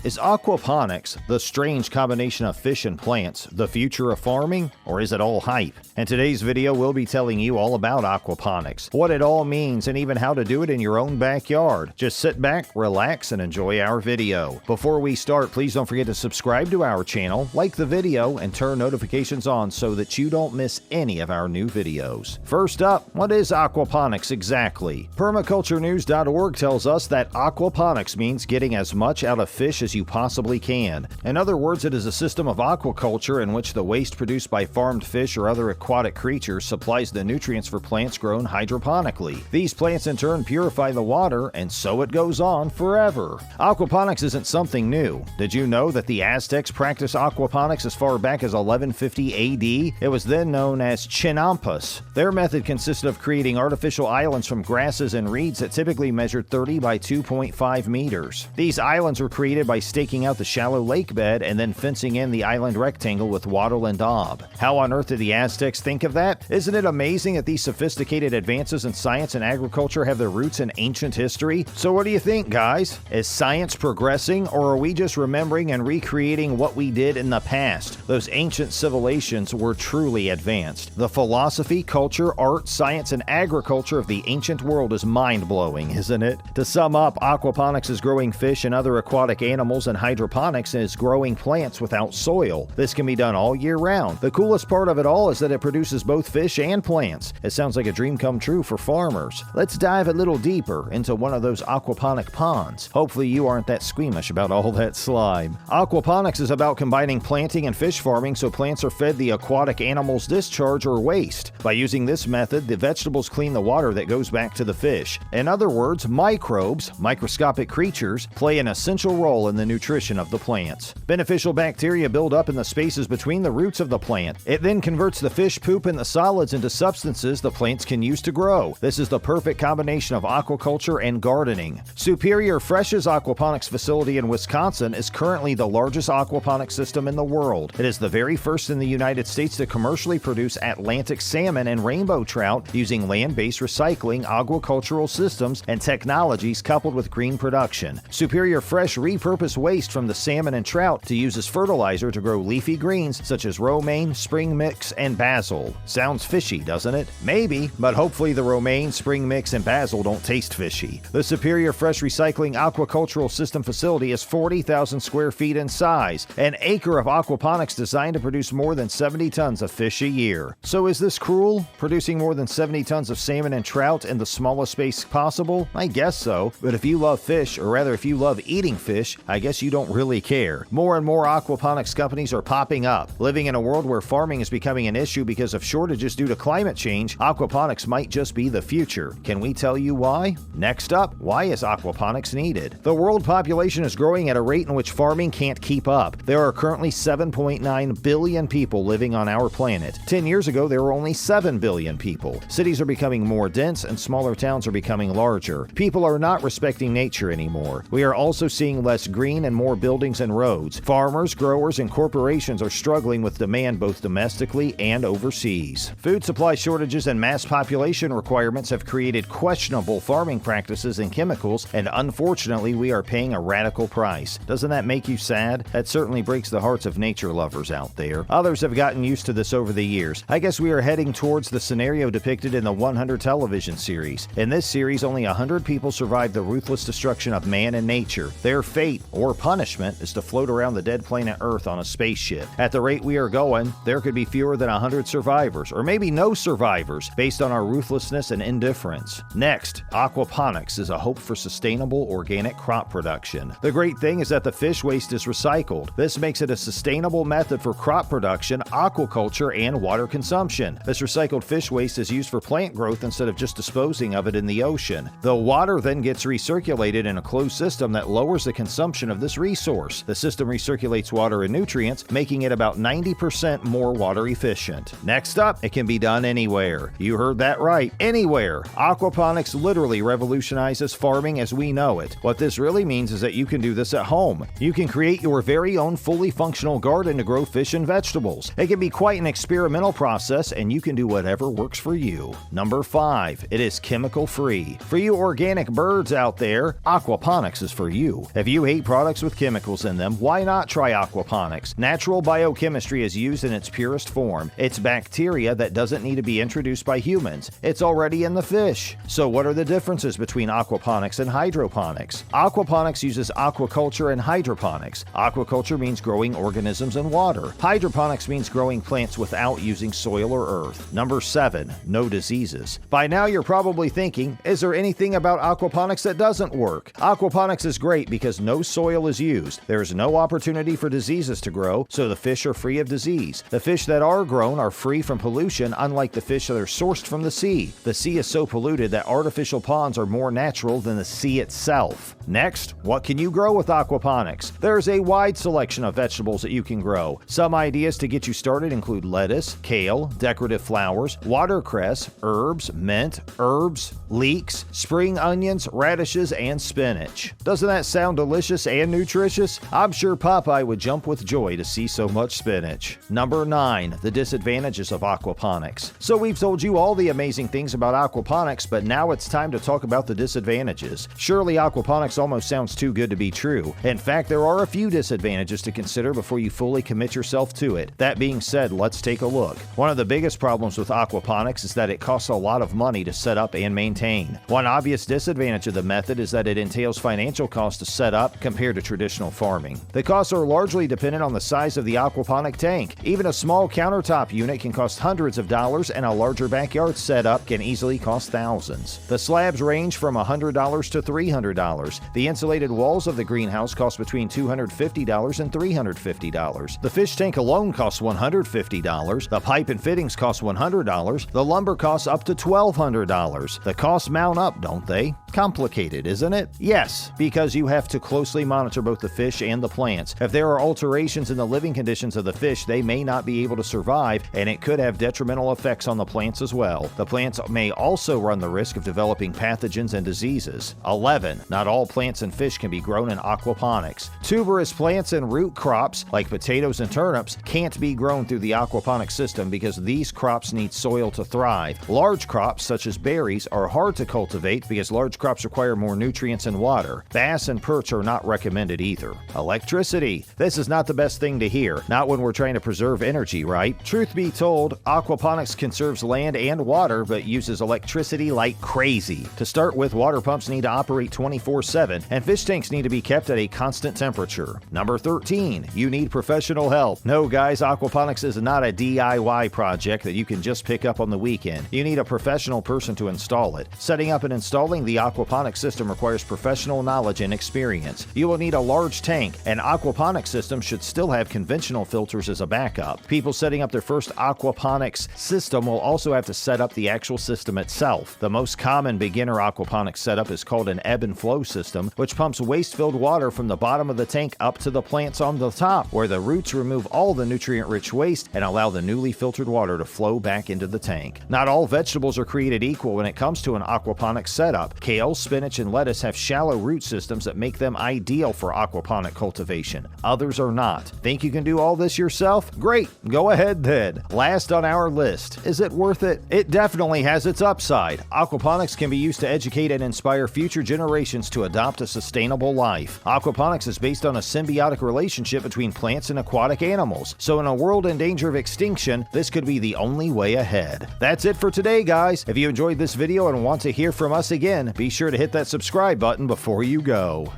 Is aquaponics, the strange combination of fish and plants, the future of farming, or is it all hype? In today's video, we'll be telling you all about aquaponics, what it all means, and even how to do it in your own backyard. Just sit back, relax, and enjoy our video. Before we start, please don't forget to subscribe to our channel, like the video, and turn notifications on so that you don't miss any of our new videos. First up, what is aquaponics exactly? Permaculturenews.org tells us that aquaponics means getting as much out of fish as you possibly can. In other words, it is a system of aquaculture in which the waste produced by farmed fish or other aquatic creatures supplies the nutrients for plants grown hydroponically. These plants in turn purify the water, and so it goes on forever. Aquaponics isn't something new. Did you know that the Aztecs practiced aquaponics as far back as 1150 AD? It was then known as chinampas. Their method consisted of creating artificial islands from grasses and reeds that typically measured 30 by 2.5 meters. These islands were created by staking out the shallow lake bed and then fencing in the island rectangle with wattle and daub. How on earth did the Aztecs think of that? Isn't it amazing that these sophisticated advances in science and agriculture have their roots in ancient history? So what do you think, guys? Is science progressing, or are we just remembering and recreating what we did in the past? Those ancient civilizations were truly advanced. The philosophy, culture, art, science, and agriculture of the ancient world is mind-blowing, isn't it? To sum up, aquaponics is growing fish and other aquatic animals, and hydroponics is growing plants without soil. This can be done all year round. The coolest part of it all is that it produces both fish and plants. It sounds like a dream come true for farmers. Let's dive a little deeper into one of those aquaponic ponds. Hopefully you aren't that squeamish about all that slime. Aquaponics is about combining planting and fish farming so plants are fed the aquatic animals' discharge or waste. By using this method, the vegetables clean the water that goes back to the fish. In other words, microbes, microscopic creatures, play an essential role in the nutrition of the plants. Beneficial bacteria build up in the spaces between the roots of the plant. It then converts the fish poop and the solids into substances the plants can use to grow. This is the perfect combination of aquaculture and gardening. Superior Fresh's aquaponics facility in Wisconsin is currently the largest aquaponics system in the world. It is the very first in the United States to commercially produce Atlantic salmon and rainbow trout using land-based recycling, aquacultural systems, and technologies coupled with green production. Superior Fresh repurposed waste from the salmon and trout to use as fertilizer to grow leafy greens such as romaine, spring mix, and basil. Sounds fishy, doesn't it? Maybe, but hopefully the romaine, spring mix, and basil don't taste fishy. The Superior Fresh Recycling Aquacultural System facility is 40,000 square feet in size, an acre of aquaponics designed to produce more than 70 tons of fish a year. So is this cruel? Producing more than 70 tons of salmon and trout in the smallest space possible? I guess so, but if you love fish, or rather if you love eating fish, I guess you don't really care. More and more aquaponics companies are popping up. Living in a world where farming is becoming an issue because of shortages due to climate change, aquaponics might just be the future. Can we tell you why? Next up, why is aquaponics needed? The world population is growing at a rate in which farming can't keep up. There are currently 7.9 billion people living on our planet. 10 years ago, there were only 7 billion people. Cities are becoming more dense and smaller towns are becoming larger. People are not respecting nature anymore. We are also seeing less green and more buildings and roads. Farmers, growers, and corporations are struggling with demand both domestically and overseas. Food supply shortages and mass population requirements have created questionable farming practices and chemicals, and unfortunately we are paying a radical price. Doesn't that make you sad? That certainly breaks the hearts of nature lovers out there. Others have gotten used to this over the years. I guess we are heading towards the scenario depicted in the 100 television series. In this series, only 100 people survived the ruthless destruction of man and nature. Their fate, or punishment, is to float around the dead planet Earth on a spaceship. At the rate we are going, there could be fewer than 100 survivors, or maybe no survivors, based on our ruthlessness and indifference. Next, aquaponics is a hope for sustainable organic crop production. The great thing is that the fish waste is recycled. This makes it a sustainable method for crop production, aquaculture, and water consumption. This recycled fish waste is used for plant growth instead of just disposing of it in the ocean. The water then gets recirculated in a closed system that lowers the consumption of this resource. The system recirculates water and nutrients, making it about 90% more water efficient. Next up, it can be done anywhere. You heard that right, anywhere. Aquaponics literally revolutionizes farming as we know it. What this really means is that you can do this at home. You can create your very own fully functional garden to grow fish and vegetables. It can be quite an experimental process, and you can do whatever works for you. Number 5, it is chemical free. For you organic birds out there, aquaponics is for you. If you hate products with chemicals in them, why not try aquaponics? Natural biochemistry is used in its purest form. It's bacteria that doesn't need to be introduced by humans. It's already in the fish. So what are the differences between aquaponics and hydroponics? Aquaponics uses aquaculture and hydroponics. Aquaculture means growing organisms in water. Hydroponics means growing plants without using soil or earth. Number 7, no diseases. By now you're probably thinking, is there anything about aquaponics that doesn't work? Aquaponics is great because no soil is used. There is no opportunity for diseases to grow, so the fish are free of disease. The fish that are grown are free from pollution, unlike the fish that are sourced from the sea. The sea is so polluted that artificial ponds are more natural than the sea itself. Next, what can you grow with aquaponics? There's a wide selection of vegetables that you can grow. Some ideas to get you started include lettuce, kale, decorative flowers, watercress, herbs, mint, herbs, leeks, spring onions, radishes, and spinach. Doesn't that sound delicious and nutritious? I'm sure Popeye would jump with joy to see so much spinach. Number 9, the disadvantages of aquaponics. So we've told you all the amazing things about aquaponics, but now it's time to talk about the disadvantages. Surely aquaponics almost sounds too good to be true. In fact, there are a few disadvantages to consider before you fully commit yourself to it. That being said, let's take a look. One of the biggest problems with aquaponics is that it costs a lot of money to set up and maintain. One obvious disadvantage of the method is that it entails financial costs to set up compared to traditional farming. The costs are largely dependent on the size of the aquaponic tank. Even a small countertop unit can cost hundreds of dollars, and a larger backyard setup can easily cost thousands. The slabs range from $100 to $300. The insulated walls of the greenhouse cost between $250 and $350. The fish tank alone costs $150. The pipe and fittings cost $100. The lumber costs up to $1,200. The costs mount up, don't they? Complicated, isn't it? Yes, because you have to closely monitor both the fish and the plants. If there are alterations in the living conditions of the fish, they may not be able to survive, and it could have detrimental effects on the plants as well. The plants may also run the risk of developing pathogens and diseases. 11. Not all plants and fish can be grown in aquaponics. Tuberous plants and root crops, like potatoes and turnips, can't be grown through the aquaponic system because these crops need soil to thrive. Large crops, such as berries, are hard to cultivate because large crops require more nutrients and water. Bass and perch are not recommended either. Electricity. This is not the best thing to hear. Not when we're trying to preserve energy, right? Truth be told, aquaponics conserves land and water, but uses electricity like crazy. To start with, water pumps need to operate 24/7, and fish tanks need to be kept at a constant temperature. Number 13, you need professional help. No guys, aquaponics is not a DIY project that you can just pick up on the weekend. You need a professional person to install it. Setting up and installing the aquaponics system requires professional knowledge and experience. You will need a large tank. An aquaponics system should still have conventional filters as a backup. People setting up their first aquaponics system will also have to set up the actual system itself. The most common beginner aquaponics setup is called an ebb and flow system, which pumps waste-filled water from the bottom of the tank up to the plants on the top, where the roots remove all the nutrient-rich waste and allow the newly filtered water to flow back into the tank. Not all vegetables are created equal when it comes to an aquaponics setup. Kale, spinach, and lettuce have shallow root systems that make them ideal for aquaponic cultivation. Others are not. Think you can do all this yourself? Great, go ahead then. Last on our list, is it worth it? It definitely has its upside. Aquaponics can be used to educate and inspire future generations to adopt a sustainable life. Aquaponics is based on a symbiotic relationship between plants and aquatic animals, so in a world in danger of extinction, this could be the only way ahead. That's it for today, guys. If you enjoyed this video and want to hear from us again, be sure to hit that subscribe button before you go.